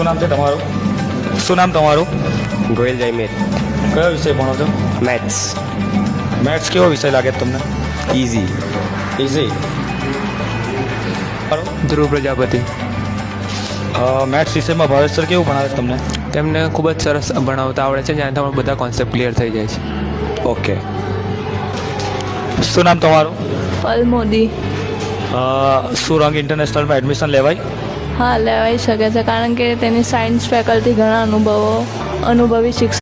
શું નામ છે તમારું? શું નામ તમારું? ગોયલ જયમીર. કયો વિષય ભણો છો? મેથ્સ. મેથ્સ કેવો વિષય લાગે છે તમને? ઇઝી. ઇઝી. ધ્રુવ પ્રજાપતિ. મેથ્સ વિષયમાં ભાવેશ સર કેવું ભણાવે છે તમને? તેમને ખૂબ જ સરસ ભણાવતા આવડે છે, જ્યાંથી તમારા બધા કોન્સેપ્ટ ક્લિયર થઈ જાય છે. ઓકે. શું નામ તમારું? પલ મોદી. સુરંગ ઇન્ટરનેશનલમાં એડમિશન લેવાય? હા, લેવાઈ શકે છે, કારણ કે તેની સાયન્સ ફેકલ્ટી ઘણા અનુભવી શિક્ષક